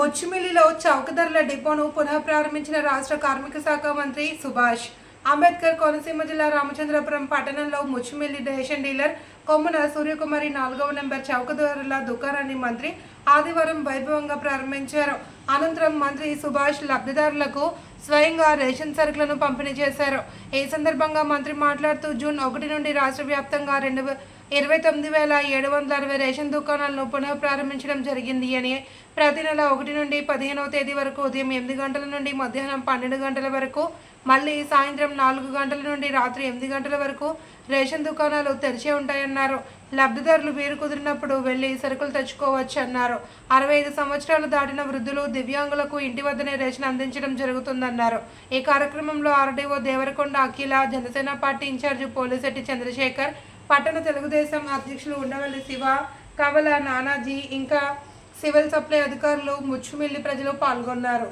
బొచ్చుమిల్లిలో చౌకధరల డిపోను పునః ప్రారంభించిన రాష్ట్ర కార్మిక శాఖ మంత్రి సుభాష్. అంబేద్కర్ కోనసీమ జిల్లా రామచంద్రపురం పట్టణంలో ముచ్చుమిల్లి రేషన్ డీలర్ కొమ్మన సూర్యకుమారి 4వ నెంబర్ చౌకధరల దుకాణాన్ని మంత్రి ఆదివారం వైభవంగా ప్రారంభించారు. అనంతరం మంత్రి సుభాష్ లబ్ధిదారులకు స్వయంగా రేషన్ సరుకులను పంపిణీ చేశారు. ఈ సందర్భంగా మంత్రి మాట్లాడుతూ జూన్ 1 నుండి రాష్ట్ర వ్యాప్తంగా 29,760 రేషన్ దుకాణాలను పునః ప్రారంభించడం జరిగింది అని, ప్రతి నెల 1 నుండి 15వ తేదీ వరకు ఉదయం 8 గంటల నుండి మధ్యాహ్నం 12 గంటల వరకు, మళ్ళీ సాయంత్రం 4 గంటల నుండి రాత్రి 8 గంటల వరకు రేషన్ దుకాణాలు తెరిచే ఉంటాయన్నారు. లబ్ధిదారులు వీరు కుదిరినప్పుడు వెళ్లి సరుకులు తెచ్చుకోవచ్చు అన్నారు. 65 సంవత్సరాలు దాటిన వృద్ధులు, దివ్యాంగులకు ఇంటి వద్దనే రేషన్ అందించడం జరుగుతుందన్నారు. ఈ కార్యక్రమంలో ఆర్డీఓ దేవరకొండ అఖిల, జనసేన పార్టీ ఇన్ఛార్జి పోలిశెట్టి చంద్రశేఖర్, పట్టణ తెలుగుదేశం అధ్యక్షులు ఉండవల్లి శివ, కవల నానాజీ, ఇంకా సివిల్ సప్లై అధికారులు, ముచ్చుమిల్లి ప్రజలు పాల్గొన్నారు.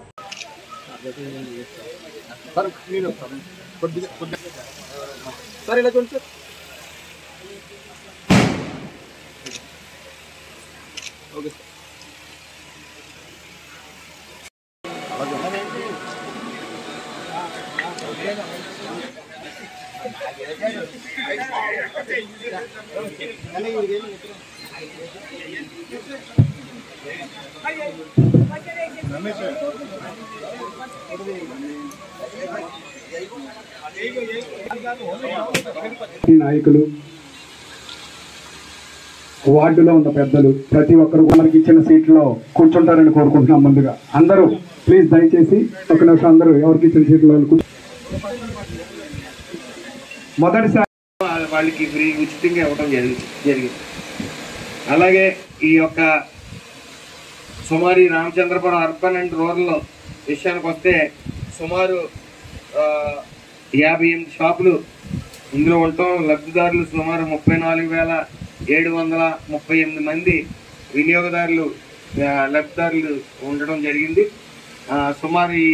నాయకులు, వార్డులో ఉన్న పెద్దలు ప్రతి ఒక్కరు మనకి ఇచ్చిన సీట్లో కూర్చుంటారని కోరుకుంటున్నాం. ముందుగా అందరూ ప్లీజ్ దయచేసి ఒక నిమిషం అందరూ ఎవరికి ఇచ్చిన సీట్లో మొదటిసారి వాళ్ళకి ఫ్రీ ఉచితంగా ఇవ్వడం జరిగింది. అలాగే ఈ యొక్క సుమారు రామచంద్రపురం అర్బన్ అండ్ రూరల్ విషయానికి వస్తే సుమారు 58 షాపులు ఇందులో ఉండటం, లబ్ధిదారులు సుమారు 34,738 మంది వినియోగదారులు లబ్ధిదారులు ఉండడం జరిగింది. సుమారు ఈ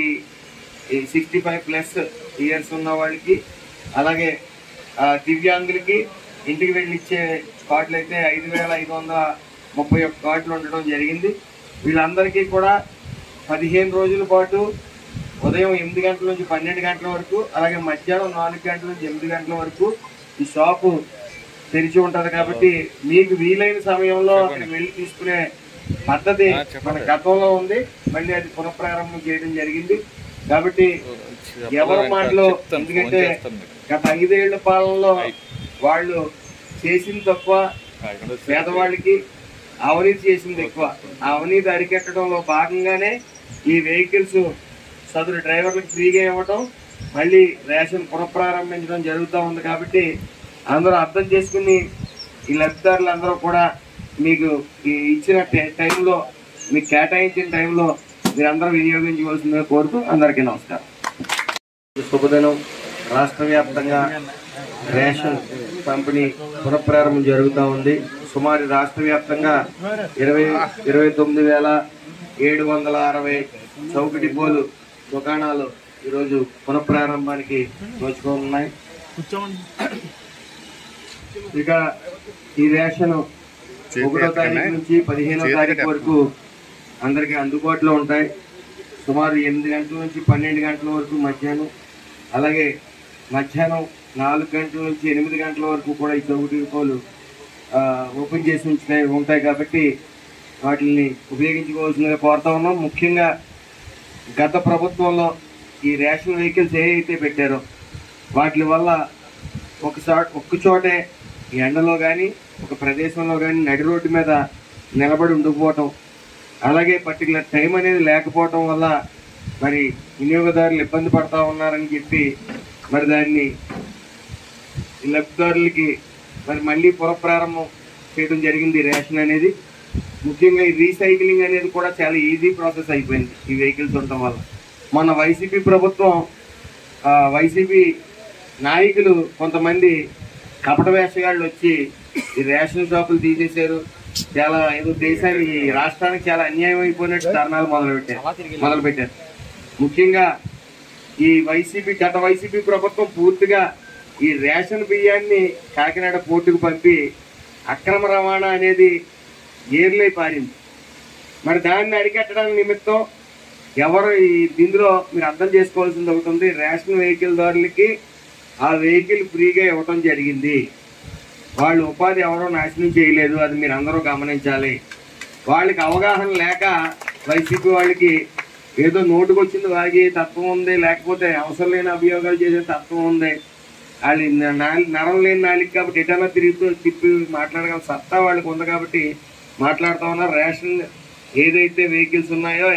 65+ ఇయర్స్ ఉన్న వాళ్ళకి, అలాగే దివ్యాంగులకి ఇంటికి వెళ్ళి ఇచ్చే కార్డులు అయితే 5,531 కార్డులు ఉండడం జరిగింది. వీళ్ళందరికీ కూడా 15 రోజుల పాటు ఉదయం 8 గంటల నుంచి 12 గంటల వరకు, అలాగే మధ్యాహ్నం 4 గంటల నుంచి 8 గంటల వరకు ఈ షాపు తెరిచి ఉంటుంది. కాబట్టి మీకు వీలైన సమయంలో అక్కడికి వెళ్ళి తీసుకునే పద్ధతి మన గతంలో ఉంది, మళ్ళీ అది పునఃప్రారంభం చేయడం జరిగింది. కాబట్టి ఎవరి మాటలో, ఎందుకంటే గత 5 ఏళ్ల పాలనలో వాళ్ళు చేసింది తక్కువ, పేదవాళ్ళకి అవినీతి చేసింది ఎక్కువ. ఆ అవినీతి అరికెట్టడంలో భాగంగానే ఈ వెహికల్స్ సదరు డ్రైవర్లకు ఫ్రీగా ఇవ్వటం, మళ్ళీ రేషన్ పునఃప్రారంభించడం జరుగుతూ ఉంది. కాబట్టి అందరూ అర్థం చేసుకుని ఈ లబ్ధిదారులు అందరూ కూడా మీకు ఇచ్చిన టైంలో, మీకు కేటాయించిన టైంలో మీరందరూ వినియోగించవలసిందిగా కోరుతూ అందరికీ నమస్కారం. శుభదినం. రాష్ట్ర వ్యాప్తంగా రేషన్ పంపిణీ పునఃప్రారంభం జరుగుతూ ఉంది. సుమారు రాష్ట్ర వ్యాప్తంగా 29,760 చౌక డిపోలు, దుకాణాలు ఈరోజు పునఃప్రారంభానికి నోచుకోనున్నాయి. ఇక ఈ రేషన్ 1వ తారీఖు నుంచి 15వ తారీఖు వరకు అందరికీ అందుబాటులో ఉంటాయి. సుమారు 8 గంటల నుంచి 12 గంటల వరకు మధ్యాహ్నం, అలాగే మధ్యాహ్నం 4 గంటల నుంచి 8 గంటల వరకు కూడా ఈ చౌక డిపోలు ఓపెన్ చేసి ఉంటాయి. కాబట్టి వాటిని ఉపయోగించుకోవాల్సిందిగా కోరుతా ఉన్నాం. ముఖ్యంగా గత ప్రభుత్వంలో ఈ రేషన్ వెహికల్స్ ఏవైతే పెట్టారో వాటి వల్ల ఒక్క చోటే ఎండలో కానీ, ఒక ప్రదేశంలో కానీ నడి రోడ్డు మీద నిలబడి ఉండిపోవటం, అలాగే పర్టికులర్ టైం అనేది లేకపోవటం వల్ల మరి వినియోగదారులు ఇబ్బంది పడతా ఉన్నారని చెప్పి మరి దాన్ని లబ్ధిదారులకి మరి మళ్ళీ పునఃప్రారంభం చేయడం జరిగింది. రేషన్ అనేది ముఖ్యంగా ఈ రీసైక్లింగ్ అనేది కూడా చాలా ఈజీ ప్రాసెస్ అయిపోయింది ఈ వెహికల్స్ ఉండటం వల్ల. మన వైసీపీ ప్రభుత్వం, వైసీపీ నాయకులు కొంతమంది కపట వేషగాళ్ళు వచ్చి ఈ రేషన్ షాపులు తీసేశారు, చాలా ఏదో దేశానికి, రాష్ట్రానికి చాలా అన్యాయం అయిపోయినట్టు కారణాలు మొదలుపెట్టారు. ముఖ్యంగా ఈ గత వైసీపీ ప్రభుత్వం పూర్తిగా ఈ రేషన్ బియ్యాన్ని కాకినాడ పోర్టుకు పంపి అక్రమ రవాణా అనేది ఏర్లై పారింది. మరి దాన్ని అరికట్టడానికి నిమిత్తం ఎవరు ఇందులో మీరు అర్థం చేసుకోవాల్సింది ఒకటి ఉంది. రేషన్ వెహికల్ దారులకి ఆ వెహికల్ ఫ్రీగా ఇవ్వటం జరిగింది. వాళ్ళు ఉపాధి ఎవరో నాశనం చేయలేదు, అది మీరు అందరూ గమనించాలి. వాళ్ళకి అవగాహన లేక వైసీపీ వాళ్ళకి ఏదో నోటుకొచ్చింది వాగి తత్వం ఉంది, లేకపోతే అవసరం లేని అభియోగాలు చేసే తత్వం ఉంది. వాళ్ళు నరం లేని నాలికి కాబట్టి ఎటన్నా తిప్పి మాట్లాడగల సత్తా వాళ్ళకి ఉంది కాబట్టి మాట్లాడుతూ ఉన్నారు. రేషన్ ఏదైతే వెహికల్స్ ఉన్నాయో